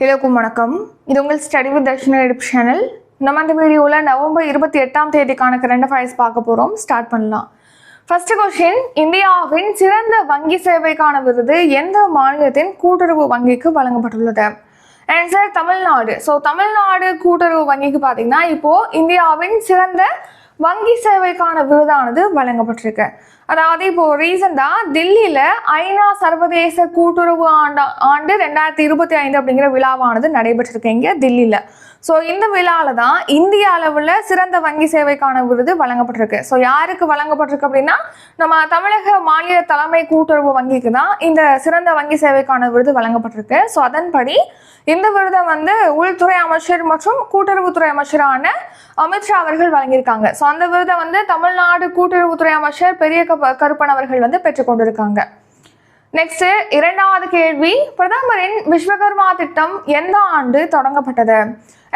எல்லோருக்கும் வணக்கம். இது உங்கள் study with Dharshini YouTube channel. நம்ம இந்த வீடியோவில் நவம்பர் 28 கரண்ட் அஃபேர்ஸ் பார்க்க போகிறோம். ஸ்டார்ட் பண்ணலாம். ஃபர்ஸ்ட் கொஸ்டின், இந்தியாவின் சிறந்த வங்கி சேவைக்கான விருது எந்த மாநிலத்தின் கூட்டுறவு வங்கிக்கு வழங்கப்பட்டுள்ளது? ஆன்சர் தமிழ்நாடு. ஸோ தமிழ்நாடு கூட்டுறவு வங்கிக்கு பார்த்தீங்கன்னா இப்போது இந்தியாவின் சிறந்த வங்கி சேவைக்கான விருதானது வழங்கப்பட்டிருக்கு. அதாவது இப்போ ரீசெண்டாக தில்லியில் ஐநா சர்வதேச கூட்டுறவு ஆண்டு 2025 அப்படிங்கிற விழாவானது நடைபெற்றிருக்கு இங்கே தில்லியில். ஸோ இந்த விழாவில் தான் இந்திய அளவில் சிறந்த வங்கி சேவைக்கான விருது வழங்கப்பட்டிருக்கு. ஸோ யாருக்கு வழங்கப்பட்டிருக்கு அப்படின்னா நம்ம தமிழக மாநில தலைமை கூட்டுறவு வங்கிக்கு தான் இந்த சிறந்த வங்கி சேவைக்கான விருது வழங்கப்பட்டிருக்கு. ஸோ அதன்படி இந்த விருதை உள்துறை அமைச்சர் மற்றும் கூட்டுறவுத்துறை அமைச்சரான அமித்ஷா அவர்கள் வழங்கியிருக்காங்க. ஸோ அந்த விருதை தமிழ்நாடு கூட்டுறவுத்துறை அமைச்சர் பெரிய கருப்பன் அவர்கள் பெற்றுக்கொண்டிருக்காங்க. நெக்ஸ்ட் இரண்டாவது கேள்வி, பிரதமரின் விஸ்வகர்மா திட்டம் எந்த ஆண்டு தொடங்கப்பட்டது?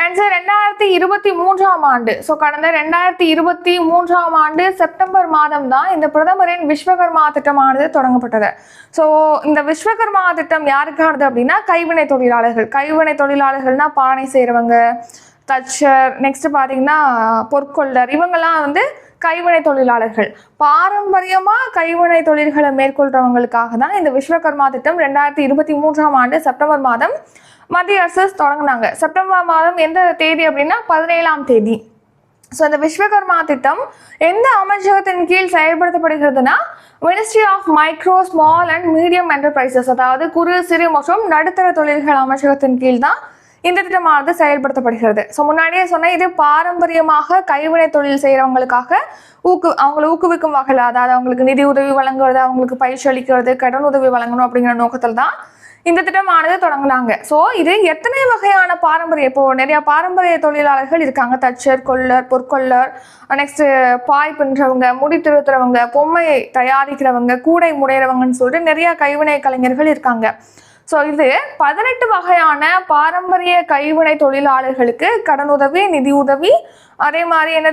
ஆன்சர் 2023ஆம் ஆண்டு. ஸோ கடந்த 2023ஆம் ஆண்டு செப்டம்பர் மாதம் தான் இந்த பிரதமரின் விஸ்வகர்மா திட்டமானது தொடங்கப்பட்டது. ஸோ இந்த விஸ்வகர்மா திட்டம் யாருக்கானது அப்படின்னா கைவினை தொழிலாளர்கள். கைவினை தொழிலாளர்கள்னா பானை செய்கிறவங்க, தச்சர், நெக்ஸ்ட் பார்த்தீங்கன்னா பொற்கொள்ளர், இவங்கெல்லாம் கைவினை தொழிலாளர்கள். பாரம்பரியமாக கைவினை தொழில்களை மேற்கொள்றவங்களுக்காக தான் இந்த விஸ்வகர்மா திட்டம் 2023ஆம் ஆண்டு செப்டம்பர் மாதம் மத்திய அரசு தொடங்கினாங்க. செப்டம்பர் மாதம் எந்த தேதி அப்படின்னா 17ஆம் தேதி. ஸோ இந்த விஸ்வகர்மா திட்டம் எந்த அமைச்சகத்தின் கீழ் செயல்படுத்தப்படுகிறதுனா ministry of micro small and medium enterprises, அதாவது குறு சிறு மற்றும் நடுத்தர தொழில்கள் அமைச்சகத்தின் கீழ் தான் இந்த திட்டமானது செயல்படுத்தப்படுகிறது. ஸோ முன்னாடியே சொன்ன இது பாரம்பரியமாக கைவினை தொழில் செய்கிறவங்களுக்காக அவங்களை ஊக்குவிக்கும் வகையில், அதாவது அவங்களுக்கு நிதி உதவி வழங்குறது, அவங்களுக்கு பயிற்சி அளிக்கிறது, கடன் உதவி வழங்கணும் அப்படிங்கிற நோக்கத்தில் தான் இந்த திட்டமானது தொடங்கினாங்க. ஸோ இது எத்தனை வகையான பாரம்பரிய, இப்போ நிறைய பாரம்பரிய தொழிலாளர்கள் இருக்காங்க. தச்சர், கொள்ளர், பொற்கொள்ளர், நெக்ஸ்ட் பாய் பின்றவங்க, முடி திருத்துறவங்க, பொம்மை தயாரிக்கிறவங்க, கூடை முடையிறவங்கன்னு சொல்லிட்டு நிறைய கைவினை கலைஞர்கள் இருக்காங்க. ஸோ இது 18 வகையான பாரம்பரிய கைவினை தொழிலாளர்களுக்கு கடனுதவி, நிதி உதவி, அதே மாதிரி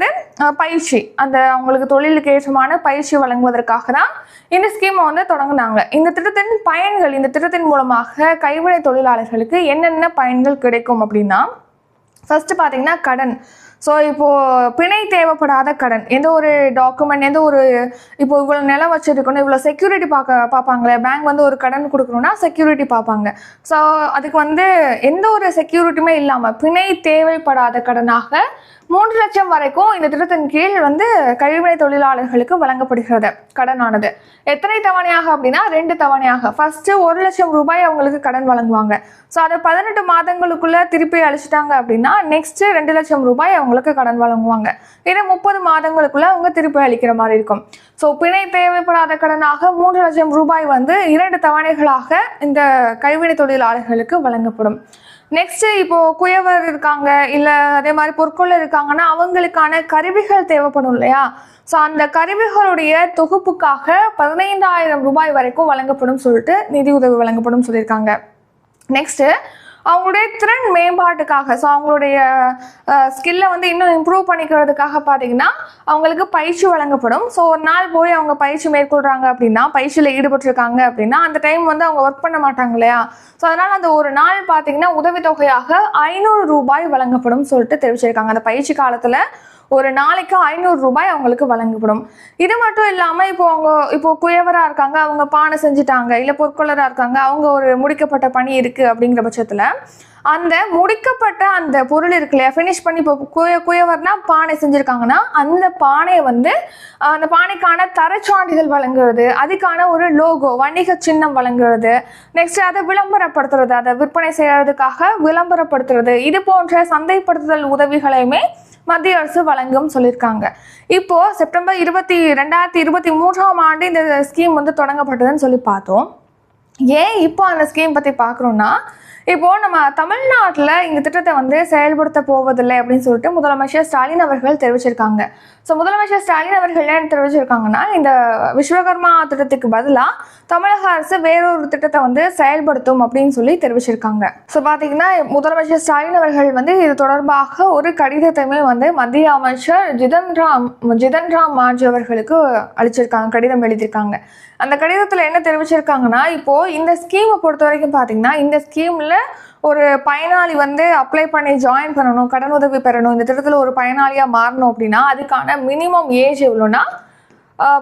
பயிற்சி, அந்த அவங்களுக்கு தொழிலுக்கு ஏற்றமான பயிற்சி வழங்குவதற்காக தான் இந்த ஸ்கீமை தொடங்கினாங்க. இந்த திட்டத்தின் பயன்கள், இந்த திட்டத்தின் மூலமாக கைவினை தொழிலாளர்களுக்கு என்னென்ன பயன்கள் கிடைக்கும் அப்படின்னா, ஃபர்ஸ்ட் பார்த்தீங்கன்னா கடன். ஸோ இப்போது பிணை தேவைப்படாத கடன், எந்த ஒரு டாக்குமெண்ட், எந்த ஒரு இப்போ இவ்வளோ நிலம் வச்சுருக்கணும், இவ்வளோ செக்யூரிட்டி பார்ப்பாங்களே, பேங்க் ஒரு கடன் கொடுக்கணுன்னா செக்யூரிட்டி பார்ப்பாங்க. ஸோ அதுக்கு எந்த ஒரு செக்யூரிட்டியுமே இல்லாமல் பிணை தேவைப்படாத கடனாக 3 லட்சம் வரைக்கும் இந்த திட்டத்தின் கீழ் கைவினை தொழிலாளர்களுக்கு வழங்கப்படுகிறது கடனானது. எத்தனை தவணையாக அப்படின்னா 2 தவணையாக. ஃபர்ஸ்ட்டு 1 லட்சம் ரூபாய் அவங்களுக்கு கடன் வழங்குவாங்க. ஸோ அதை 18 மாதங்களுக்குள்ள திருப்பி அழிச்சிட்டாங்க அப்படின்னா நெக்ஸ்ட் 2 லட்சம் ரூபாய் அவங்களுக்கு கடன் வழங்குவாங்க. இதை 30 மாதங்களுக்குள்ள அவங்க திருப்பி அளிக்கிற மாதிரி இருக்கும். ஸோ பிணை தேவைப்படாத கடனாக 3 லட்சம் ரூபாய் 2 தவணைகளாக இந்த கைவினை தொழிலாளர்களுக்கு வழங்கப்படும். நெக்ஸ்ட் இப்போ குயவர் இருக்காங்க, இல்லை அதே மாதிரி பொற்கொள்ளர் இருக்காங்கன்னா அவங்களுக்கான கருவிகள் தேவைப்படும் இல்லையா? ஸோ அந்த கருவிகளுடைய தொகுப்புக்காக 15,000 ரூபாய் வரைக்கும் வழங்கப்படும் சொல்லிட்டு நிதி உதவி வழங்கப்படும் சொல்லியிருக்காங்க. நெக்ஸ்ட்டு அவங்களுடைய திறன் மேம்பாட்டுக்காக, ஸோ அவங்களுடைய ஸ்கில்லை இன்னும் இம்ப்ரூவ் பண்ணிக்கிறதுக்காக பார்த்தீங்கன்னா அவங்களுக்கு பயிற்சி வழங்கப்படும். ஸோ ஒரு நாள் போய் அவங்க பயிற்சி மேற்கொள்கிறாங்க அப்படின்னா, பயிற்சியில் ஈடுபட்டிருக்காங்க அப்படின்னா அந்த டைம் அவங்க ஒர்க் பண்ண மாட்டாங்க இல்லையா? ஸோ அதனால் அந்த ஒரு நாள் பார்த்தீங்கன்னா உதவித்தொகையாக 500 ரூபாய் வழங்கப்படும் சொல்லிட்டு தெரிவிச்சிருக்காங்க. அந்த பயிற்சி காலத்தில் ஒரு நாளைக்கு 500 ரூபாய் அவங்களுக்கு வழங்கப்படும். இது மட்டும் இல்லாமல் இப்போ குயவராக இருக்காங்க, அவங்க பானை செஞ்சுட்டாங்க, இல்லை பொற்கொள்ளராக இருக்காங்க, அவங்க ஒரு முடிக்கப்பட்ட பணி இருக்குது அப்படிங்கிற பட்சத்தில் அந்த முடிக்கப்பட்ட அந்த பொருள் இருக்கு இல்லையா, ஃபினிஷ் பண்ணி இப்போ குயவர்னா பானை செஞ்சுருக்காங்கன்னா அந்த பானையை அந்த பானைக்கான தரச்சான்றிதழ் வழங்குறது, அதுக்கான ஒரு லோகோ, வணிக சின்னம் வழங்குறது, நெக்ஸ்ட் அதை விளம்பரப்படுத்துறது, அதை விற்பனை செய்யறதுக்காக விளம்பரப்படுத்துறது, இது போன்ற சந்தைப்படுத்துதல் உதவிகளையுமே மத்திய அரசு வழங்கும் சொல்லியிருக்காங்க. இப்போ செப்டம்பர் 2023ஆம் ஆண்டு இந்த ஸ்கீம் தொடங்கப்பட்டதுன்னு சொல்லி பார்த்தோம். ஏன் இப்போ அந்த ஸ்கீம் பற்றி பார்க்குறோன்னா, இப்போது நம்ம தமிழ்நாட்டில் இந்த திட்டத்தை செயல்படுத்த போவதில்லை அப்படின்னு சொல்லிட்டு முதலமைச்சர் ஸ்டாலின் அவர்கள் தெரிவிச்சிருக்காங்க. ஸோ முதலமைச்சர் ஸ்டாலின் அவர்கள் என்ன தெரிவிச்சிருக்காங்கன்னா, இந்த விஸ்வகர்மா திட்டத்துக்கு பதிலாக தமிழக அரசு வேறொரு திட்டத்தை செயல்படுத்தும் அப்படின்னு சொல்லி தெரிவிச்சிருக்காங்க. ஸோ பார்த்தீங்கன்னா முதலமைச்சர் ஸ்டாலின் அவர்கள் இது தொடர்பாக ஒரு கடிதத்தையுமே மத்திய அமைச்சர் ஜிதன் ராம் மாஞ்சி அவர்களுக்கு அளிச்சிருக்காங்க, கடிதம் எழுதியிருக்காங்க. அந்த கடிதத்தில் என்ன தெரிவிச்சிருக்காங்கன்னா, இப்போது இந்த ஸ்கீமை பொறுத்த வரைக்கும் பார்த்தீங்கன்னா இந்த ஸ்கீமில் திட்டத்தில் ஒரு பயனாளி வந்து அப்ளை பண்ணி ஜாயின் பண்ணணும், கடன் உதவி பெறணும், இந்த திட்டத்தில் ஒரு பயனாளியாக மாறணும் அப்படின்னா அதுக்கான மினிமம் ஏஜ் எவ்வளோன்னா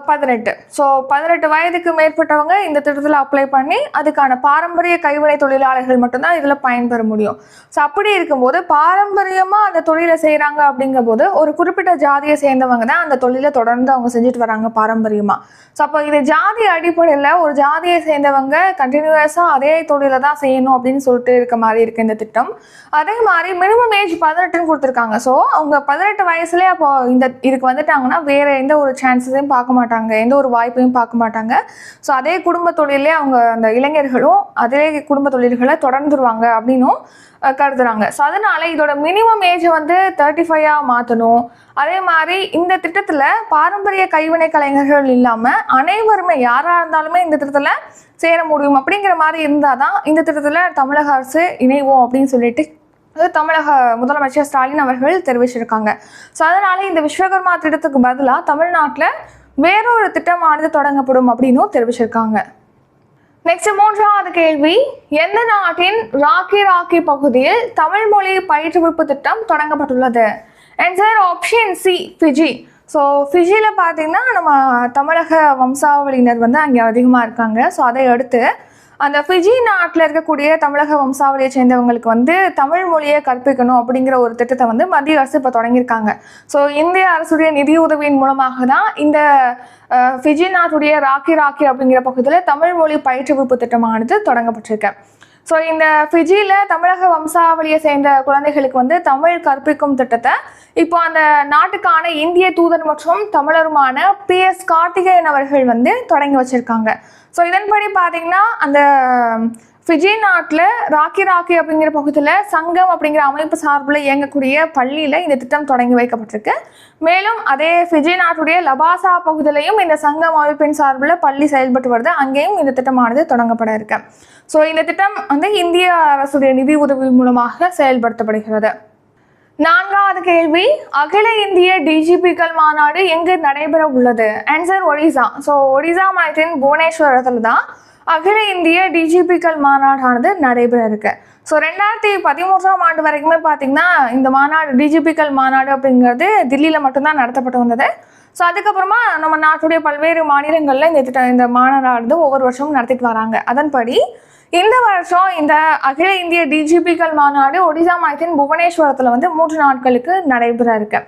18. ஸோ 18 வயதுக்கு மேற்பட்டவங்க இந்த திட்டத்தில் அப்ளை பண்ணி அதுக்கான பாரம்பரிய கைவினை தொழிலாளர்கள் மட்டும்தான் இதில் பயன்பெற முடியும். ஸோ அப்படி இருக்கும்போது பாரம்பரியமாக அந்த தொழிலை செய்கிறாங்க அப்படிங்கும்போது ஒரு குறிப்பிட்ட ஜாதியை சேர்ந்தவங்க தான் அந்த தொழிலை தொடர்ந்து அவங்க செஞ்சுட்டு வராங்க பாரம்பரியமாக. ஸோ அப்போ இது ஜாதி அடிப்படையில் ஒரு ஜாதியை சேர்ந்தவங்க கண்டினியூஸாக அதே தொழிலை தான் செய்யணும் அப்படின்னு சொல்லிட்டு இருக்க மாதிரி இருக்குது இந்த திட்டம். அதே மாதிரி மினிமம் ஏஜ் 18ன்னு கொடுத்துருக்காங்க. ஸோ அவங்க 18 வயசுலேயே அப்போ இதுக்கு வந்துட்டாங்கன்னா வேறு எந்த ஒரு சான்சஸையும் பார்க்க மாட்டாங்க, எந்த ஒரு வாய்ப்பையும் பார்க்க மாட்டாங்க. ஸோ அதே குடும்ப தொழிலே அவங்க அந்த இளைஞர்களும் அதே குடும்ப தொழில்களை தொடர்ந்துருவாங்க அப்படின்னும் கருதுறாங்க. ஸோ அதனால இதோட மினிமம் ஏஜை வந்து 35 மாற்றணும். அதே மாதிரி இந்த திட்டத்தில் பாரம்பரிய கைவினை கலைஞர்கள் இல்லாமல் அனைவருமே யாராக இருந்தாலுமே இந்த திட்டத்தில் சேர முடியும் அப்படிங்கிற மாதிரி இருந்தால் தான் இந்த திட்டத்தில் தமிழக அரசு இணைவோம் அப்படின்னு சொல்லிட்டு தமிழக முதலமைச்சர் ஸ்டாலின் அவர்கள் தெரிவிச்சிருக்காங்க. ஸோ அதனால இந்த விஸ்வகர்மா திட்டத்துக்கு பதிலாக தமிழ்நாட்டில் வேறொரு திட்டமானது தொடங்கப்படும் அப்படின்னும் தெரிவிச்சிருக்காங்க. நெக்ஸ்ட் 3வது கேள்வி, எந்த நாட்டின் ராக்கி பகுதியில் தமிழ் மொழி பயிற்றுவிப்பு திட்டம் தொடங்கப்பட்டுள்ளது? Answer option C, Fiji. So ஃபிஜியில் பார்த்தீங்கன்னா நம்ம தமிழக வம்சாவளியினர் வந்து அங்கே அதிகமாக இருக்காங்க. ஸோ அதை அடுத்து அந்த ஃபிஜி நாட்டில் இருக்கக்கூடிய தமிழக வம்சாவளியை சேர்ந்தவங்களுக்கு வந்து தமிழ் மொழியை கற்பிக்கணும் அப்படிங்கிற ஒரு திட்டத்தை வந்து மத்திய அரசு இப்போ தொடங்கியிருக்காங்க. ஸோ இந்திய அரசுடைய நிதி உதவியின் மூலமாக தான் இந்த ஃபிஜி நாட்டுடைய ராக்கி அப்படிங்கிற பகுதியில் தமிழ் மொழி பயிற்றுவிப்பு திட்டமானது தொடங்கப்பட்டிருக்கு. ஸோ இந்த ஃபிஜியில் தமிழக வம்சாவளியை சேர்ந்த குழந்தைகளுக்கு வந்து தமிழ் கற்பிக்கும் திட்டத்தை இப்போ அந்த நாட்டுக்கான இந்திய தூதர் மற்றும் தமிழருமான PS கார்த்திகேயன் அவர்கள் வந்து தொடங்கி வச்சிருக்காங்க. ஸோ இதன்படி பார்த்தீங்கன்னா அந்த ஃபிஜி நாட்டில் ராக்கி அப்படிங்கிற பகுதியில் சங்கம் அப்படிங்கிற அமைப்பு சார்பில் இயங்கக்கூடிய பள்ளியில் இந்த திட்டம் தொடங்கி வைக்கப்பட்டிருக்கு. மேலும் அதே ஃபிஜி நாட்டுடைய லபாசா பகுதியிலையும் இந்த சங்கம் அமைப்பின் சார்பில் பள்ளி செயல்பட்டு வருது. அங்கேயும் இந்த திட்டமானது தொடங்கப்பட இருக்கு. ஸோ இந்த திட்டம் வந்து இந்திய அரசுடைய நிதி உதவி மூலமாக செயல்படுத்தப்படுகிறது. 4வது கேள்வி, அகில இந்திய டிஜிபிக்கள் மாநாடு எங்கு நடைபெற உள்ளது? ஆன்சர் ஒடிசா. ஸோ ஒடிசா மாநிலத்தின் புவனேஸ்வரத்தில் தான் அகில இந்திய டிஜிபிக்கள் மாநாடானது நடைபெற இருக்கு. ஸோ 2013ஆம் ஆண்டு வரைக்குமே பார்த்தீங்கன்னா இந்த மாநாடு டிஜிபிக்கள் மாநாடு அப்படிங்கிறது தில்லியில் மட்டும்தான் நடத்தப்பட்டு வந்தது. ஸோ அதுக்கப்புறமா நம்ம நாட்டுடைய பல்வேறு மாநிலங்களில் இந்த மாநாடு ஒவ்வொரு வருஷமும் நடத்திட்டு வராங்க. அதன்படி இந்த வருஷம் இந்த அகில இந்திய டிஜிபிக்கள் மாநாடு ஒடிசா மாநிலத்தின் புவனேஸ்வரத்தில் வந்து 3 நாட்களுக்கு நடைபெற இருக்கு.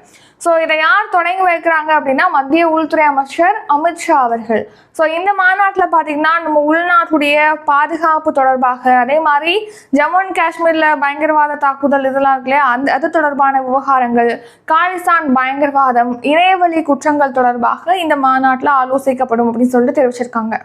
ஸோ இதை யார் தொடங்கி வைக்கிறாங்க அப்படின்னா மத்திய உள்துறை அமைச்சர் அமித்ஷா அவர்கள். ஸோ இந்த மாநாட்டில் பார்த்தீங்கன்னா நம்ம உள்நாட்டுடைய பாதுகாப்பு தொடர்பாக, அதே மாதிரி ஜம்மு அண்ட் காஷ்மீரில் பயங்கரவாத தாக்குதல் இதெல்லாம் இருக்கு இல்லையா, அது தொடர்பான விவகாரங்கள், காலிஸ்தான் பயங்கரவாதம், இணையவழி குற்றங்கள் தொடர்பாக இந்த மாநாட்டில் ஆலோசிக்கப்படும் அப்படின்னு சொல்லிட்டு தெரிவிச்சிருக்காங்க.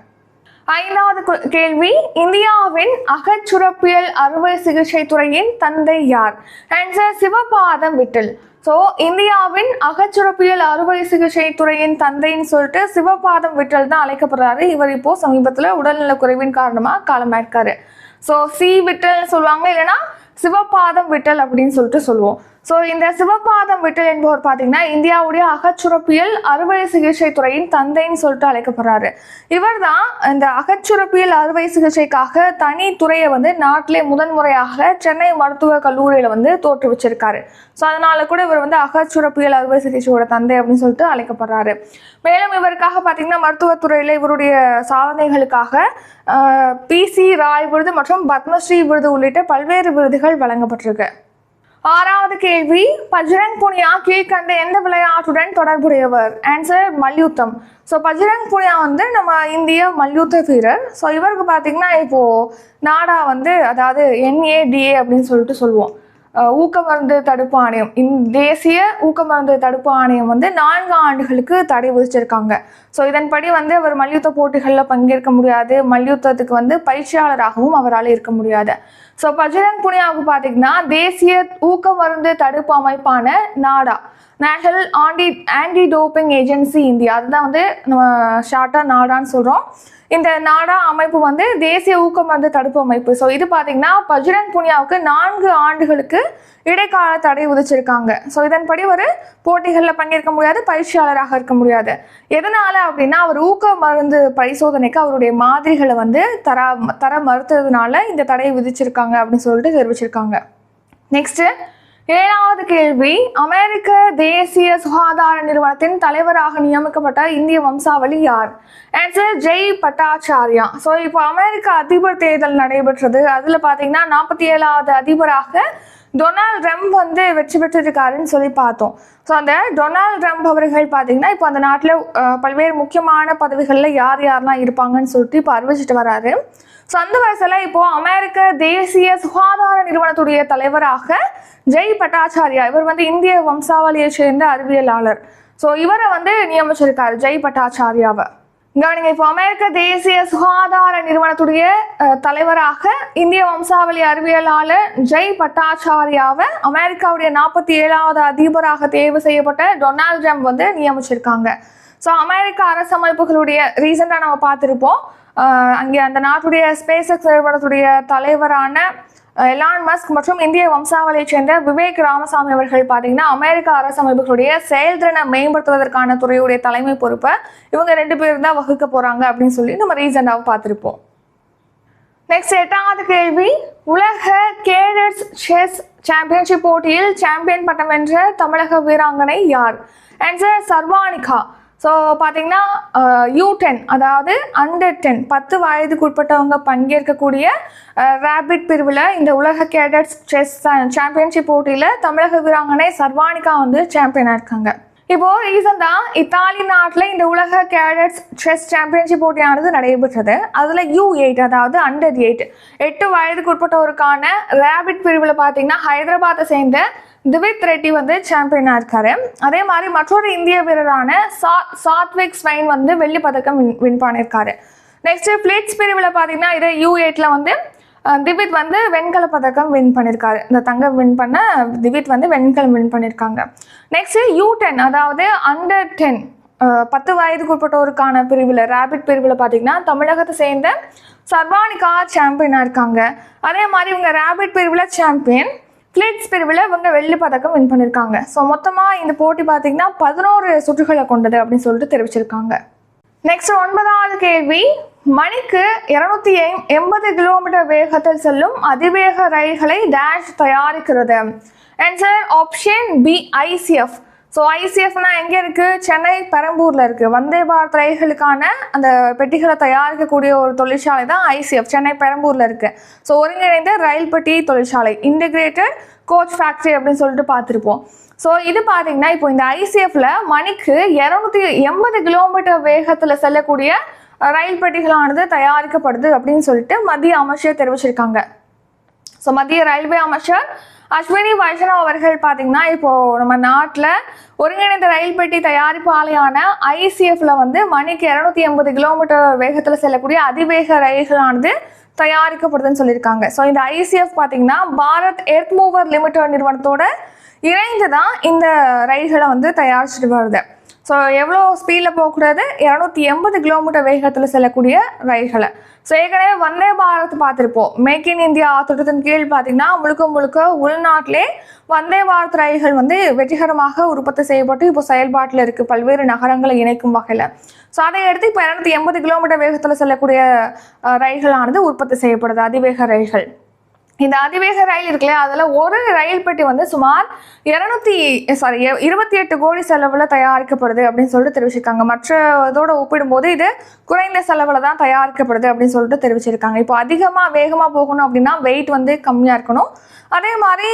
5வது கேள்வி, இந்தியாவின் அகச்சுரப்பியல் அறுவை சிகிச்சை துறையின் தந்தை யார்? ஆன்சர் சிவபாதம் விட்டல். ஸோ இந்தியாவின் அகச்சுரப்பியல் அறுவை சிகிச்சை துறையின் தந்தைன்னு சொல்லிட்டு சிவபாதம் விட்டல் தான் அழைக்கப்படுறாரு. இவர் இப்போ சமீபத்தில் உடல்நலக் குறைவின் காரணமாக காலமாயிருக்காரு. ஸோ சி விட்டல்னு சொல்லுவாங்க, இல்லைன்னா சிவபாதம் விட்டல் அப்படின்னு சொல்லிட்டு சொல்லுவோம். ஸோ இந்த சிவபாதம் விட்டல் என்பவர் பார்த்தீங்கன்னா இந்தியாவுடைய அகச்சுரப்பியல் அறுவை சிகிச்சை துறையின் தந்தைன்னு சொல்லிட்டு அழைக்கப்படுறாரு. இவர் தான் இந்த அகச்சுரப்பியல் அறுவை சிகிச்சைக்காக தனி துறையை வந்து நாட்டிலே முதன்முறையாக சென்னை மருத்துவக் கல்லூரியில் வந்து தோற்றுவிச்சிருக்காரு. ஸோ அதனால கூட இவர் வந்து அகச்சுரப்பியல் அறுவை சிகிச்சையோட தந்தை அப்படின்னு சொல்லிட்டு அழைக்கப்படுறாரு. மேலும் இவருக்காக பார்த்தீங்கன்னா மருத்துவத்துறையில் இவருடைய சாதனைகளுக்காக PC ராய் விருது மற்றும் பத்மஸ்ரீ விருது உள்ளிட்ட பல்வேறு விருதுகள் வழங்கப்பட்டிருக்கு. 6வது கேள்வி, பஜ்ரங் புனியா கீழ்கண்ட எந்த விளையாட்டுடன் தொடர்புடையவர்? ஆன்சர் மல்யுத்தம். ஸோ பஜ்ரங் புனியா வந்து நம்ம இந்திய மல்யுத்த வீரர். ஸோ இவருக்கு பார்த்தீங்கன்னா இப்போது நாடா வந்து அதாவது NADA அப்படின்னு சொல்லிட்டு சொல்லுவோம், ஊக்க மருந்து தடுப்பு ஆணையம், தேசிய ஊக்க மருந்து தடுப்பு ஆணையம் வந்து 4 ஆண்டுகளுக்கு தடை விதிச்சிருக்காங்க. ஸோ இதன்படி வந்து அவர் மல்யுத்த போட்டிகளில் பங்கேற்க முடியாது, மல்யுத்தத்துக்கு வந்து பயிற்சியாளராகவும் அவரால் இருக்க முடியாது. ஸோ பஜ்ரங் புனியாவுக்கு பார்த்தீங்கன்னா தேசிய ஊக்க மருந்து தடுப்பு அமைப்பான நாடா national anti doping agency India, அதுதான் வந்து நம்ம ஷார்ட்டாக நாடான்னு சொல்கிறோம். இந்த நாடா அமைப்பு வந்து தேசிய ஊக்கமருந்து தடுப்பு அமைப்பு. ஸோ இது பார்த்தீங்கன்னா பஜ்ரங் புனியாவுக்கு 4 ஆண்டுகளுக்கு இடைக்கால தடை விதிச்சிருக்காங்க. ஸோ இதன்படி ஒரு போட்டிகளில் பங்கேற்க முடியாது, பயிற்சியாளராக இருக்க முடியாது. எதனால அப்படின்னா அவர் ஊக்க மருந்து பரிசோதனைக்கு அவருடைய மாதிரிகளை வந்து தர மறுத்ததுனால இந்த தடையை விதிச்சிருக்காங்க அப்படின்னு சொல்லிட்டு தெரிவிச்சிருக்காங்க. நெக்ஸ்ட் 7வது கேள்வி, அமெரிக்க தேசிய சுகாதார நிறுவனத்தின் தலைவராக நியமிக்கப்பட்ட இந்திய வம்சாவளி யார்? ஆன்சர் ஜெய் பட்டாச்சாரியா. ஸோ இப்போ அமெரிக்க அதிபர் தேர்தல் நடைபெற்றது. அதில் பார்த்தீங்கன்னா 47வது அதிபராக டொனால்ட் ட்ரம்ப் வந்து வெற்றி பெற்றிருக்காருன்னு சொல்லி பார்த்தோம். ஸோ அந்த டொனால்ட் ட்ரம்ப் அவர்கள் பார்த்தீங்கன்னா இப்போ அந்த நாட்டில் பல்வேறு முக்கியமான பதவிகளில் யாரெல்லாம் இருப்பாங்கன்னு சொல்லிட்டு இப்போ அறிவிச்சிட்டு வராரு. ஸோ அந்த வரிசையில் இப்போது அமெரிக்க தேசிய சுகாதார நிறுவனத்துடைய தலைவராக ஜெய் பட்டாச்சாரியா, இவர் வந்து இந்திய வம்சாவளியை சேர்ந்த அறிவியலாளர். ஸோ இவரை வந்து நியமிச்சிருக்காரு, ஜெய் பட்டாச்சாரியாவை. கவனிங்க, இப்போ அமெரிக்க தேசிய சுகாதார நிறுவனத்துடைய தலைவராக இந்திய வம்சாவளி அறிவியலாளர் ஜெய் பட்டாச்சாரியாவை அமெரிக்காவுடைய 47வது அதிபராக தேர்வு செய்யப்பட்ட டொனால்ட் ட்ரம்ப் வந்து நியமிச்சிருக்காங்க. ஸோ அமெரிக்க அரசமைப்புகளுடைய ரீசெண்டாக நம்ம பார்த்துருப்போம். அங்கே அந்த நாட்டுடைய ஸ்பேஸ் எக்ஸ் நிறுவனத்துடைய தலைவரான எலான் மஸ்க் மற்றும் இந்திய வம்சாவளியை சேர்ந்த விவேக் ராமசாமி அவர்கள் பார்த்தீங்கன்னா அமெரிக்க அரசமைப்புகளுடைய செயல்திறனை மேம்படுத்துவதற்கான துறையுடைய தலைமை பொறுப்பை இவங்க 2 பேரும் தான் வகுக்க போறாங்க அப்படின்னு சொல்லி நம்ம ரீசெண்டாக பார்த்துருப்போம். நெக்ஸ்ட் 8வது கேள்வி, உலக கேடட்ஸ் செஸ் சாம்பியன்ஷிப் போட்டியில் சாம்பியன் பட்டம் வென்ற தமிழக வீராங்கனை யார்? ஆன்சர் சர்வானிகா. ஸோ பார்த்தீங்கன்னா U10, அதாவது அண்டர் 10 10 வயதுக்கு உட்பட்டவங்க பங்கேற்கக்கூடிய ரேபிட் பிரிவில் இந்த உலக கேடட்ஸ் செஸ் சாம்பியன்ஷிப் போட்டியில் தமிழக வீராங்கனை சர்வானிகா வந்து சாம்பியனாக இருக்காங்க. இப்போது ரீசெண்டாக இத்தாலி நாட்டில் இந்த உலக கேடட்ஸ் செஸ் சாம்பியன்ஷிப் போட்டியானது நடைபெற்றது. அதில் U8, அதாவது அண்டர் 8 வயதுக்கு உட்பட்டவருக்கான ரேபிட் பிரிவில் பார்த்தீங்கன்னா ஹைதராபாத்தை சேர்ந்த திவித் ரெட்டி வந்து சாம்பியனாக இருக்காரு. அதே மாதிரி மற்றொரு இந்திய வீரரான சாத்விக் ஸ்வைன் வந்து வெள்ளி பதக்கம் வின் பண்ணியிருக்காரு. நெக்ஸ்ட் ஃபிளிட்ஸ் பிரிவில் பார்த்தீங்கன்னா இதே U8ல் வந்து திவித் வந்து வெண்கல பதக்கம் வின் பண்ணியிருக்காரு. இந்த தங்கம் வின் பண்ண திவித் வந்து வெண்கலம் வின் பண்ணியிருக்காங்க. நெக்ஸ்ட் U10, அதாவது அண்டர் 10 10 வயதுக்கு உட்பட்டோருக்கான பிரிவில் ரேபிட் பிரிவில் பார்த்தீங்கன்னா தமிழகத்தை சேர்ந்த சர்வானிகா சாம்பியனாக இருக்காங்க. அதே மாதிரி இவங்க ரேபிட் பிரிவில் சாம்பியன், ஃபிளிட்ஸ் பிரிவில் இவங்க வெள்ளி பதக்கம் வின் பண்ணியிருக்காங்க. ஸோ மொத்தமாக இந்த போட்டி பார்த்தீங்கன்னா 11 சுற்றுகளை கொண்டது அப்படின்னு சொல்லிட்டு தெரிவிச்சிருக்காங்க. நெக்ஸ்ட் 9வது கேள்வி, மணிக்கு 280 கிலோமீட்டர் வேகத்தில் செல்லும் அதிவேக ரயில்களை டேஷ் தயாரிக்கிறது? Answer option B ICF. So ICFனா எங்கே இருக்குது? சென்னை பெரம்பூரில் இருக்குது. வந்தே பாரத் ரயில்களுக்கான அந்த பெட்டிகளை தயாரிக்கக்கூடிய ஒரு தொழிற்சாலை தான் ICF, சென்னை பெரம்பூரில் இருக்குது. ஸோ ஒருங்கிணைந்த ரயில் பெட்டி தொழிற்சாலை, இன்டிகிரேட்டட் கோச் ஃபேக்ட்ரி அப்படின்னு சொல்லிட்டு பார்த்துருப்போம். ஸோ இது பார்த்தீங்கன்னா இப்போ இந்த ICFல மணிக்கு 280 கிலோமீட்டர் வேகத்தில் செல்லக்கூடிய ரயில் பெட்டிகளானது தயாரிக்கப்படுது அப்படின்னு சொல்லிட்டு மத்திய அமைச்சர் தெரிவிச்சிருக்காங்க. ஸோ மத்திய ரயில்வே அமைச்சர் அஸ்வினி வைஷ்ணவ் அவர்கள் பார்த்தீங்கன்னா இப்போ நம்ம நாட்டில் ஒருங்கிணைந்த ரயில் பெட்டி தயாரிப்பு ஆலையான ICFல வந்து மணிக்கு 280 கிலோமீட்டர் வேகத்தில் செல்லக்கூடிய அதிவேக ரயில்களானது தயாரிக்கப்படுதுன்னு சொல்லியிருக்காங்க. ஸோ இந்த ICF பார்த்தீங்கன்னா பாரத் எர்த் மூவர் லிமிடெட் நிறுவனத்தோட இணைந்து தான் இந்த ரயில்களை வந்து தயாரிச்சுட்டு வருது. ஸோ எவ்வளோ ஸ்பீடில் போகக்கூடாது? 280 கிலோமீட்டர் வேகத்தில் செல்லக்கூடிய ரயில்களை. ஸோ ஏற்கனவே வந்தே பாரத் பார்த்துருப்போம். மேக் இன் இந்தியா திட்டத்தின் கீழ் பார்த்தீங்கன்னா முழுக்க உள்நாட்டிலே வந்தே பாரத் ரயில்கள் வந்து வெற்றிகரமாக உற்பத்தி செய்யப்பட்டு இப்போ செயல்பாட்டில் இருக்குது, பல்வேறு நகரங்களை இணைக்கும் வகையில். ஸோ அதை எடுத்து இப்போ 280 கிலோமீட்டர் வேகத்தில் செல்லக்கூடிய ரயில்களானது உற்பத்தி செய்யப்படுது, அதிவேக ரயில்கள். இந்த அதிவேக ரயில் இருக்குல்லையா, அதில் ஒரு ரயில் பெட்டி வந்து சுமார் 28 கோடி செலவில் தயாரிக்கப்படுது அப்படின்னு சொல்லிட்டு தெரிவிச்சிருக்காங்க. மற்ற இதோட ஒப்பிடும்போது இது குறைந்த செலவில் தான் தயாரிக்கப்படுது அப்படின்னு சொல்லிட்டு தெரிவிச்சிருக்காங்க. இப்போ அதிகமாக வேகமாக போகணும் அப்படின்னா வெயிட் வந்து கம்மியாக இருக்கணும். அதே மாதிரி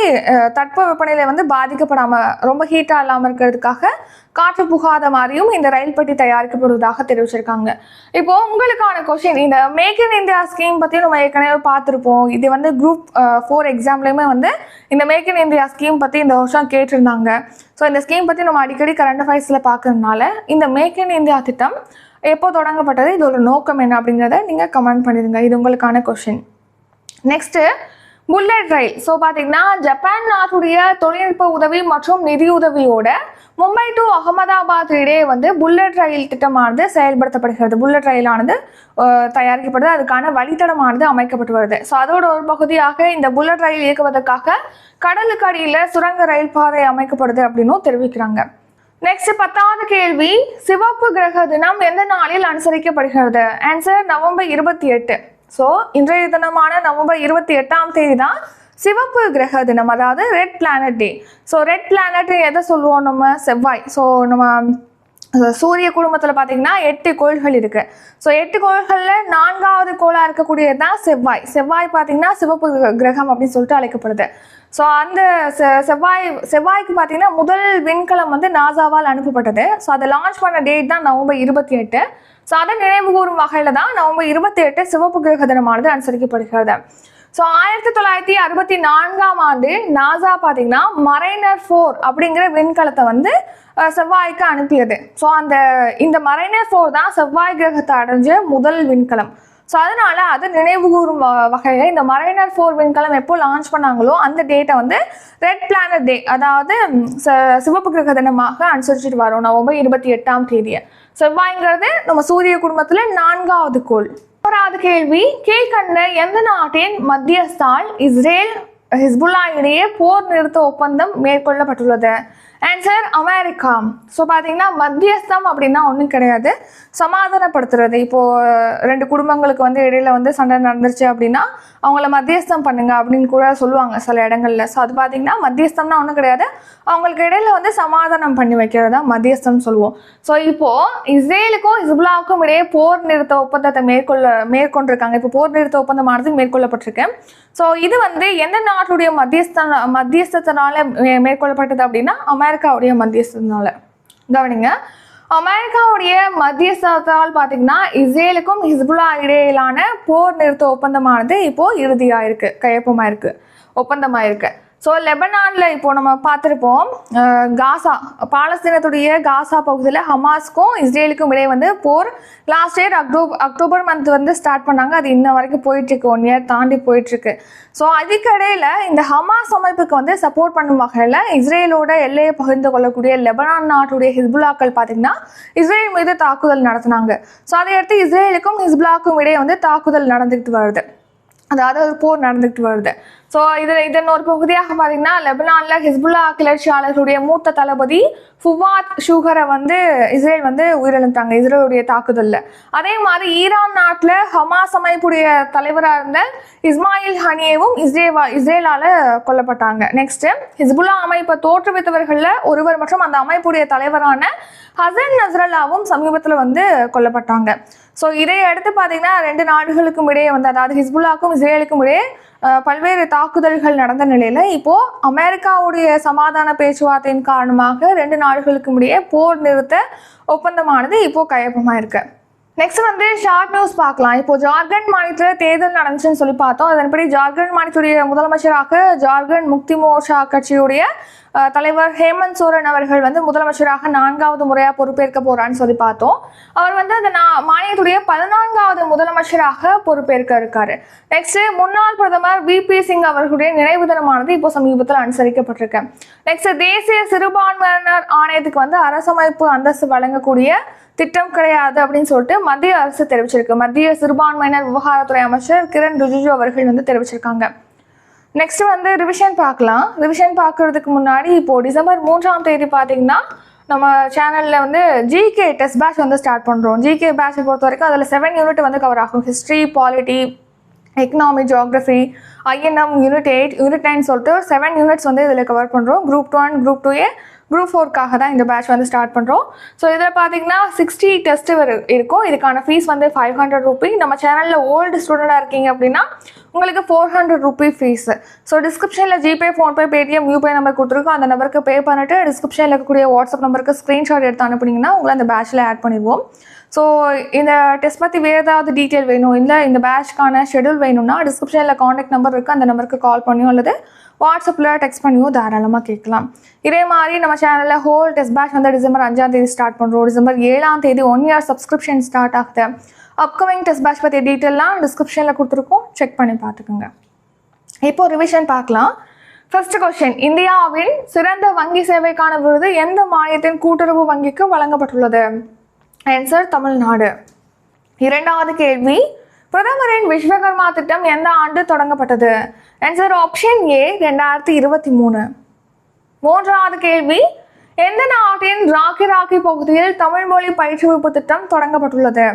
தட்பவெப்பநிலை வந்து பாதிக்கப்படாமல் ரொம்ப ஹீட்டாக இல்லாமல் இருக்கிறதுக்காக காற்று புகாத மாதிரியும் இந்த ரயில் பெட்டி தயாரிக்கப்படுவதாக தெரிவிச்சிருக்காங்க. இப்போ உங்களுக்கான கொஸ்டின், இந்த மேக் இன் இந்தியா ஸ்கீம் பற்றி நம்ம ஏற்கனவே பார்த்துருப்போம். இது வந்து குரூப் 4 எக்ஸாம்லேயுமே வந்து இந்த மேக் இன் இந்தியா ஸ்கீம் பற்றி இந்த வருஷம் கேட்டிருந்தாங்க. ஸோ இந்த ஸ்கீம் பற்றி நம்ம அடிக்கடி கரண்ட் அஃபேர்ஸில் பார்க்கறதுனால இந்த மேக் இன் இந்தியா திட்டம் எப்போ தொடங்கப்பட்டது, இதோட நோக்கம் என்ன அப்படிங்கிறத நீங்கள் கமெண்ட் பண்ணிடுங்க. இது உங்களுக்கான கொஸ்டின். நெக்ஸ்ட்டு புல்லட் ரயில். ஸோ பார்த்தீங்கன்னா ஜப்பான் நாட்டுடைய தொழில்நுட்ப உதவி மற்றும் நிதி உதவியோட மும்பை டு அகமதாபாத் இடையே வந்து புல்லட் ரயில் திட்டமானது செயல்படுத்தப்படுகிறது. புல்லட் ரயிலானது தயாரிக்கப்படுது, அதுக்கான வழித்தடமானது அமைக்கப்பட்டு வருது. ஸோ அதோட ஒரு பகுதியாக இந்த புல்லட் ரயில் இயக்குவதற்காக கடலுக்கு அடியில் சுரங்க ரயில் பாதை அமைக்கப்படுது அப்படின்னும் தெரிவிக்கிறாங்க. நெக்ஸ்ட் 10வது கேள்வி, சிவப்பு கிரக தினம் எந்த நாளில் அனுசரிக்கப்படுகிறது? Answer November 28. ஸோ இன்றைய தினமான நவம்பர் 28ஆம் தேதி தான் சிவப்பு கிரக தினம், அதாவது ரெட் பிளானட் டே. ஸோ ரெட் பிளானட் எதை சொல்லுவோம்? நம்ம செவ்வாய். ஸோ நம்ம சூரிய குடும்பத்தில் பார்த்தீங்கன்னா 8 கோள்கள் இருக்கு. ஸோ 8 கோள்களில் 4வது கோளாக இருக்கக்கூடியது தான் செவ்வாய். செவ்வாய் பார்த்தீங்கன்னா சிவப்பு கிரகம் அப்படின்னு சொல்லிட்டு அழைக்கப்படுது. ஸோ அந்த செவ்வாய்க்கு பார்த்தீங்கன்னா முதல் விண்கலம் வந்து நாசாவால் அனுப்பப்பட்டது. ஸோ அதை லான்ச் பண்ண டேட் தான் நவம்பர் 28. ஸோ அதை நினைவு கூறும் வகையில் தான் நவம்பர் 28 சிவப்பு கிரக தினமானது அனுசரிக்கப்படுகிறது. ஸோ 1964ஆம் ஆண்டு நாசா பார்த்தீங்கன்னா மரைனர் 4 அப்படிங்கிற விண்கலத்தை வந்து செவ்வாய்க்கு அனுப்பியது. ஸோ இந்த மரைனர் 4 தான் செவ்வாய் கிரகத்தை அடைஞ்ச முதல் விண்கலம். ஸோ அதனால அது நினைவு கூறும் வகையில் இந்த மரைனர் 4 விண்கலம் எப்போ லான்ச் பண்ணாங்களோ அந்த டேட்டை வந்து ரெட் பிளானட் டே, அதாவது சிவப்பு கிரக தினமாக அனுசரிச்சுட்டு வரோம் நவம்பர் 28ஆம் தேதியை. செவ்வாய்ங்கிறது நம்ம சூரிய குடும்பத்தில் 4வது கோள். 1வது கேள்வி, கீழ்கண்ட எந்த நாட்டின் மத்தியஸ்தால் இஸ்ரேல் ஹிஸ்புல்லா இடையே போர் நிறுத்த ஒப்பந்தம் மேற்கொள்ளப்பட்டுள்ளது? Answer America. ஸோ பார்த்தீங்கன்னா மத்தியஸ்தம் அப்படின்னா ஒன்றும் கிடையாது, சமாதானப்படுத்துறது. இப்போது 2 குடும்பங்களுக்கு வந்து இடையில வந்து சண்டை நடந்துருச்சு அப்படின்னா அவங்கள மத்தியஸ்தம் பண்ணுங்க அப்படின்னு கூட சொல்லுவாங்க சில இடங்கள்ல. ஸோ அது பார்த்தீங்கன்னா மத்தியஸ்தம்னா ஒன்றும் கிடையாது, அவங்களுக்கு இடையில வந்து சமாதானம் பண்ணி வைக்கிறது தான் மத்தியஸ்தம் சொல்லுவோம். ஸோ இப்போது இஸ்ரேலுக்கும் ஹிஸ்புல்லாவுக்கும் இடையே போர் நிறுத்த ஒப்பந்தத்தை மேற்கொண்டிருக்காங்க. இப்போ போர் நிறுத்த ஒப்பந்தமானது மேற்கொள்ளப்பட்டிருக்கு. ஸோ இது வந்து எந்த நாட்டுடைய மத்தியஸ்தத்தினால மேற்கொள்ளப்பட்டது அப்படின்னா அமெரிக்காவுடைய மத்தியஸ்தத்தினால. கவனிங்க, அமெரிக்காவுடைய மத்தியஸ்தத்தால் பார்த்தீங்கன்னா இஸ்ரேலுக்கும் ஹிஸ்புல்லா இடையிலான போர் நிறுத்த ஒப்பந்தமானது இப்போ இறுதியாயிருக்கு, கையொப்பமாயிருக்கு, ஒப்பந்தமாயிருக்கு. ஸோ லெபனானில் இப்போ நம்ம பார்த்துருப்போம், காசா பாலஸ்தீனத்துடைய காசா பகுதியில் ஹமாஸ்க்கும் இஸ்ரேலுக்கும் இடையே வந்து போர் லாஸ்ட் இயர் அக்டோபர் மந்த் வந்து ஸ்டார்ட் பண்ணாங்க. அது இன்ன வரைக்கும் போயிட்டுருக்கு, 1 இயர் தாண்டி போயிட்டுருக்கு. ஸோ அதுக்கிடையில் இந்த ஹமாஸ் அமைப்புக்கு வந்து சப்போர்ட் பண்ணும் வகையில் இஸ்ரேலோட எல்லையை பகிர்ந்து கொள்ளக்கூடிய லெபனான் நாட்டுடைய ஹிஸ்புல்லாக்கள் பார்த்தீங்கன்னா இஸ்ரேல் மீது தாக்குதல் நடத்தினாங்க. ஸோ அதையடுத்து இஸ்ரேலுக்கும் ஹிஸ்புல்லாக்கும் இடையே வந்து தாக்குதல் நடந்துக்கிட்டு வருது, அதாவது ஒரு போர் நடந்துக்கிட்டு வருது. ஸோ இதன் ஒரு பகுதியாக பார்த்தீங்கன்னா லெபனானில் ஹிஸ்புல்லா கிளர்ச்சியாளர்களுடைய மூத்த தளபதி ஃபுவாத் ஷூகரை வந்து இஸ்ரேல் வந்து உயிரிழந்தாங்க இஸ்ரேலுடைய தாக்குதலில். அதே மாதிரி ஈரான் நாட்டில் ஹமாஸ் அமைப்புடைய தலைவராக இருந்த இஸ்மாயில் ஹனியேவும் இஸ்ரேலால் கொல்லப்பட்டாங்க. நெக்ஸ்ட், ஹிஸ்புல்லா அமைப்பை தோற்றுவித்தவர்களில் ஒருவர் மற்றும் அந்த அமைப்புடைய தலைவரான ஹசன் நஸ்ரல்லாவும் சமீபத்தில் வந்து கொல்லப்பட்டாங்க. ஸோ இதை அடுத்து பார்த்தீங்கன்னா 2 நாடுகளுக்கும் இடையே வந்து, அதாவது ஹிஸ்புல்லாக்கும் இஸ்ரேலுக்கும் இடையே பல்வேறு தாக்குதல்கள் நடந்த நிலையில் இப்போது அமெரிக்காவுடைய சமாதான பேச்சுவார்த்தையின் காரணமாக 2 நாடுகளுக்கும் இடையே போர் நிறுத்த ஒப்பந்தமானது இப்போது கையொப்பமாக இருக்கு. நெக்ஸ்ட் வந்து ஷார்ட் நியூஸ் பார்க்கலாம். இப்போ ஜார்க்கண்ட் மாநிலத்தில் தேர்தல் நடந்துச்சுன்னு சொல்லி பார்த்தோம். அதன்படி ஜார்க்கண்ட் மாநிலத்துடைய முதலமைச்சராக ஜார்க்கண்ட் முக்தி மோர்ச்சா கட்சியுடைய தலைவர் ஹேமந்த் சோரன் அவர்கள் வந்து முதலமைச்சராக 4வது முறையாக பொறுப்பேற்க போறான்னு சொல்லி பார்த்தோம். அவர் வந்து அந்த மாநிலத்துடைய 14வது முதலமைச்சராக பொறுப்பேற்க இருக்காரு. நெக்ஸ்ட், முன்னாள் பிரதமர் VP சிங் அவர்களுடைய நினைவு தினமானது இப்போ சமீபத்தில் அனுசரிக்கப்பட்டிருக்கு. நெக்ஸ்ட், தேசிய சிறுபான்மையினர் ஆணையத்துக்கு வந்து அரசமைப்பு அந்தஸ்து வழங்கக்கூடிய திட்டம் கிடையாது அப்படின்னு சொல்லிட்டு மத்திய அரசு தெரிவிச்சிருக்கு. மத்திய சிறுபான்மையினர் விவகாரத்துறை அமைச்சர் கிரண் ரிஜிஜு அவர்கள் வந்து தெரிவிச்சிருக்காங்க. நெக்ஸ்ட் வந்து ரிவிஷன் பார்க்கலாம். ரிவிஷன் பார்க்கறதுக்கு முன்னாடி இப்போ டிசம்பர் 3ஆம் தேதி பார்த்தீங்கன்னா நம்ம சேனலில் வந்து GK டெஸ்ட் பேட்ச் வந்து ஸ்டார்ட் பண்ணுறோம். GK பேட்சை பொறுத்த வரைக்கும் அதில் 7 யூனிட் வந்து கவர் ஆகும். History, polity, economy, geography, INM, unit 8, unit 9 சொல்லிட்டு 7 யூனிட்ஸ் வந்து இதில் கவர் பண்ணுறோம். Group 1, Group 2A, Group 4க்காக தான் இந்த பேட்ச் வந்து ஸ்டார்ட் பண்ணுறோம். ஸோ இதில் பார்த்தீங்கன்னா 60 டெஸ்ட் இருக்கும். இதுக்கான ஃபீஸ் வந்து 500 ரூபி. நம்ம சேனலில் ஓல்டு ஸ்டூடெண்டாக இருக்கீங்க அப்படின்னா உங்களுக்கு 400 ரூபி ஃபீஸ். ஸோ டிஸ்கிரிப்ஷனில் GPay, PhonePe, Paytm, UPI number கொடுத்துருக்கோம். அந்த நம்பருக்கு பே பண்ணிட்டு டிஸ்கிரிப்ஷனில் இருக்கக்கூடிய வாட்ஸ்அப் நம்பருக்கு ஸ்க்ரீன்ஷாட் எடுத்து அனுப்புனீங்கன்னா உங்களை அந்த பேட்சில் ஆட் பண்ணிடுவோம். ஸோ இந்த டெஸ்ட் பற்றி வேறு ஏதாவது டீட்டெயில் வேணும், இல்லை இந்த பேட்ச்க்கான ஷெடியூல் வேணும்னா டிஸ்கிரிப்ஷனில் காண்டாக்ட் நம்பர் இருக்குது, அந்த நம்பருக்கு கால் பண்ணியோ அல்லது வாட்ஸ்அப்பில் டெக்ஸ்ட் பண்ணியோ தாராளமாக கேட்கலாம். இதே மாதிரி நம்ம சேனலில் ஹோல் டெஸ்ட் பேட்ச் வந்து டிசம்பர் 5ஆம் தேதி ஸ்டார்ட் பண்ணுறோம். டிசம்பர் 7ஆம் தேதி 1 இயர் சப்ஸ்கிரிப்ஷன் ஸ்டார்ட் ஆகுது. அப்கமிங் டெஸ்ட் பேட்ச் பற்றிய டீட்டெயிலாம் டிஸ்கிரிப்ஷனில் கொடுத்துருக்கோம், செக் பண்ணி பார்த்துக்குங்க. இப்போ ரிவிஷன் பார்க்கலாம். ஃபர்ஸ்ட் கொஸ்டின், இந்தியாவின் சிறந்த வங்கி சேவைக்கான விருது எந்த மாநிலத்தின் கூட்டுறவு வங்கிக்கு வழங்கப்பட்டுள்ளது? ஆன்சர் தமிழ்நாடு. இரண்டாவது கேள்வி, பிரதமரின் விஸ்வகர்மா திட்டம் எந்த ஆண்டு தொடங்கப்பட்டது? Answer option A 2023. மூன்றாவது கேள்வி, எந்த நாட்டின் ராக்கி பகுதியில் தமிழ் மொழி பயிற்றுவிப்பு திட்டம் தொடங்கப்பட்டுள்ளது?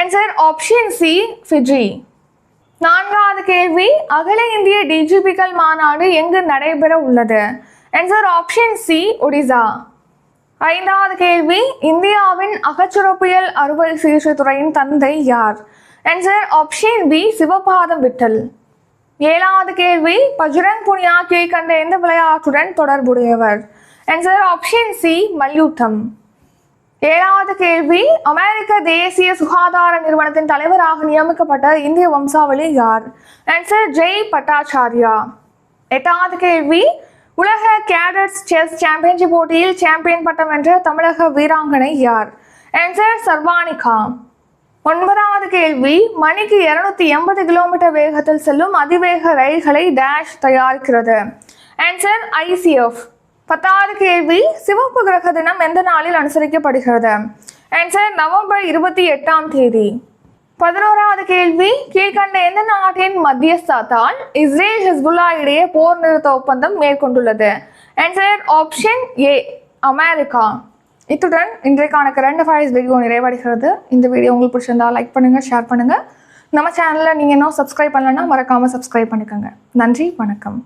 Answer option C Fiji. நான்காவது கேள்வி, அகில இந்திய டிஜிபிகள் மாநாடு எங்கு நடைபெற உள்ளது? Answer option C Odisha. ஐந்தாவது கேள்வி, இந்தியாவின் அகச்சுரப்பியல் அறுவை சிகிச்சை துறையின் தந்தை யார்? Answer option B Sivapatham Vittal. ஏழாவது கேள்வி, பஜ்ரங் புனியா கீழ்கண்ட எந்த விளையாட்டுடன் தொடர்புடையவர்? ஆன்சர் ஆப்ஷன் சி மல்யுத்தம். ஏழாவது கேள்வி, அமெரிக்க தேசிய சுகாதார நிறுவனத்தின் தலைவராக நியமிக்கப்பட்ட இந்திய வம்சாவளி யார்? ஆன்சர் ஜெய் பட்டாச்சாரியா. எட்டாவது கேள்வி, உலக கேடட்ஸ் செஸ் சாம்பியன்ஷிப் போட்டியில் சாம்பியன் பட்டம் வென்ற தமிழக வீராங்கனை யார்? ஆன்சர் சர்வானிகா. ஒன்பதாவது கேள்வி, மணிக்கு 280 கிலோமீட்டர் வேகத்தில் செல்லும் அதிவேக ரயில்களை டேஷ் தயாரிக்கிறது? Answer ICF. பத்தாவது கேள்வி, சிவப்பு கிரக தினம் எந்த நாளில் அனுசரிக்கப்படுகிறது? Answer November 28. 11வது கேள்வி, கீழ்கண்ட எந்த நாட்டின் மத்தியஸ்தத்தால் இஸ்ரேல் ஹிஸ்புல்லா இடையே போர் நிறுத்த ஒப்பந்தம் மேற்கொண்டுள்ளது? Answer option A America. இத்துடன் இன்றைக்கான கரண்ட் அஃபேர்ஸ் வீடியோ நிறைவடைகிறது. இந்த வீடியோ உங்களுக்கு பிடிச்சிருந்தா லைக் பண்ணுங்க, ஷேர் பண்ணுங்க. நம்ம சேனலில் நீங்கள் இன்னும் சப்ஸ்கிரைப் பண்ணலன்னா மறக்காமல் சப்ஸ்கிரைப் பண்ணிக்கோங்க. நன்றி, வணக்கம்.